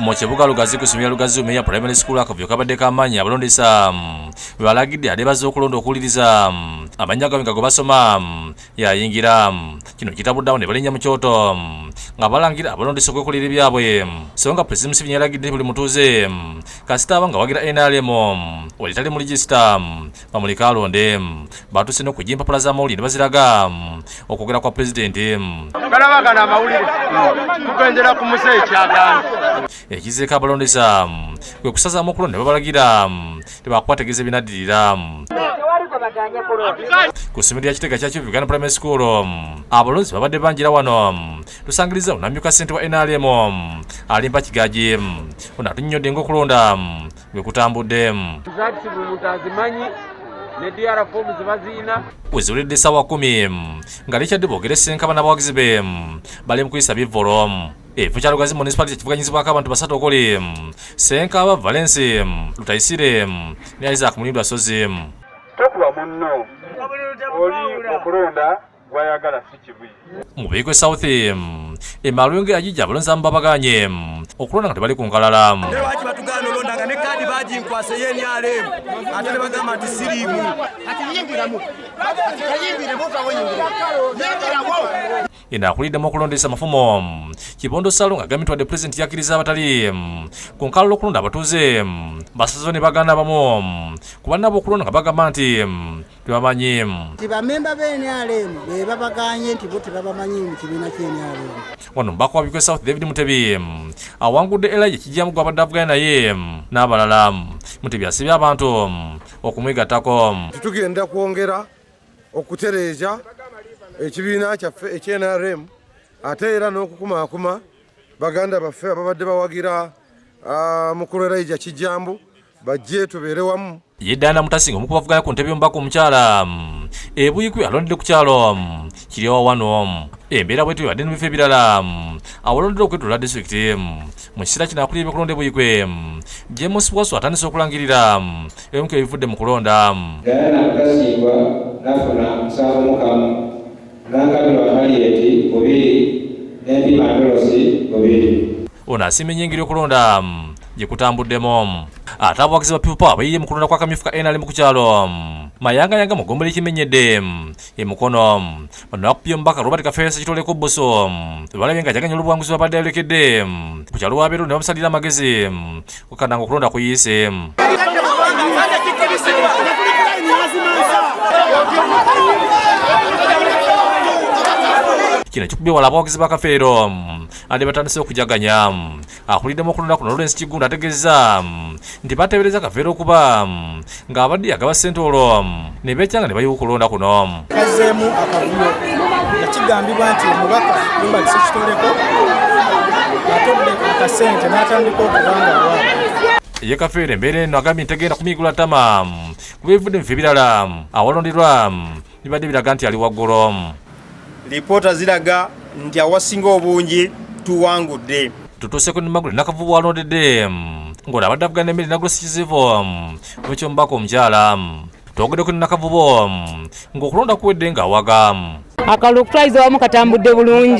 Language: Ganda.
mu kibuga Lugazi ku ssomero Lugazi Umeya Primary School akavuyo kabadde kamanyi abalondesa bebalagidde adebaza okulonda okuwuliriza amannya gaabwe nga go basoma yayingira kino kitabuddawo ne balinnya mu kyoto nga balangira abalondesa okwekolera ebyabwe so nga President Museveni yalagidde buli mutuuze kasita aba nga wagira NRM oli tali mu register bamuleka alonde batuse n'okujja empapula z'amawulire baziraga okwogera kwa President balabagana amawulire tugendera ku muse ekyagaana ekizeeko abalondesa kwe kusazaamu okulonda ne babalagira tebakwategeeza ebinaddirira ku ssomero lya Kitega kya Uganda Primary School abalonzi babadde banjira wano tusangiriza onamyuka ssente wa NRM alimpa kigaji ono atunnyodde ng'okulonda bwe kutambudde weziwulidde essaawa 10 nga likyadde boogera essenkaba n'abawagizi be bali mu kuyisa bivvolo ekifo kya Lugazi municipality kivuganyizibwako abantu basatu okuli Senkaba Valence Lutayisire ne Isaac Mulindwa Sozi. tokuba munno oli okulonda gwayagala si kibuyi mu Buikwe South emalungu yagijja abalonzi abamu babaganye okulonda nga tebali ku nkalala lwaki batugaana olondanga ne kaadi baginkwasa y'NRM ate ne bagamba nti siriimu inaakuliddemu okulondesa amafumo Kibondo Salo nga gamitwadde Pulezidenti yakkiriza abatali ku nkalala okulonda abatuuze basazo ne bagaana abamu kuba nabo okulonda nga bagamba nti tebamanyi bamemba b'NRM be babaganye nti bo tebabamanyi mu kibiina ky'NRM. wano mubaka wa Buikwe South David Mutebi awangudde Elijah Kijjamu gwe abadde avuganya naye n'abalala. Mutebi asibye abantu okumwegattako. Tugenda kwongera okutereeza ekibiina kyaffe ekya-NRM ate era n'okukumaakuma baganda baffe ababadde bawagira mukulu Elijah Kijjamu bajje tubeere wamu. Yeddaana Mutasinga omu ku bavuganya ku ntebe y'omubaka omukyala e Buikwe alondedde ku kyalo kiri wano embeera bwetyo yabadde mu bifo ebirala awalondera okwetolera disitulikiti mu kiseera kino akulira ebyokulonda e Buikwe James Bwaso atandise okulangirira ebimu ku ebivudde mu kulonda. Diana Mutasinga nafuna musanvu mukamu n'Ankabirwa Harriet 2 n'Empi Mandolosi 2. ono asiima ennyingiri y'okulonda gye kutambuddemu ate abawagizi ba People Power bayiye mu kulonda kwa kamyufu ka NRM ku kyalo mayangayanga mugombole kimenyedde emukono bano bakupye omubaka Robert Kafeesa kitoleko Buso balabye nga jaganya olubuwanguzi babadde yalekedde ku kyalo wabeeru ne bamusalira amagezi kukananga okulonda kuyise. Kino kikubye wala abawagizi ba Kafeero ate batandise okujaganya akuliddemu okulonda kuno Lawrence Kigunda ategeeza nti bateebereza Kafeero okuba ng'abadde yagaba ssente olwo ne beekyanga ne bayiwa okulonda kuno. Kazeemu akavuyo nga kigambibwa nti omubaka Robert Sekitoleko atodde akasente n'atandika okubanga awaaba. Ye Kafeero embeera eno agambye ntegenda kumigula ttama kuba ebivudde mu bifo ebirala awalonderwa bibadde biraga nti ali waggulu. Lipoota ziraga nti awasinga obungi tuwangudde. Tutuuseko ne Magule Nakavubu alondedde ng'ono abadde avuganya n'emmere Nagula Sikizivo mu ky'omubaka omukyala. Twogeddeko ne Nakavubu ng'okulonda kuwedde ng'awaga. Akalulu okutwaliza wamu katambudde bulungi.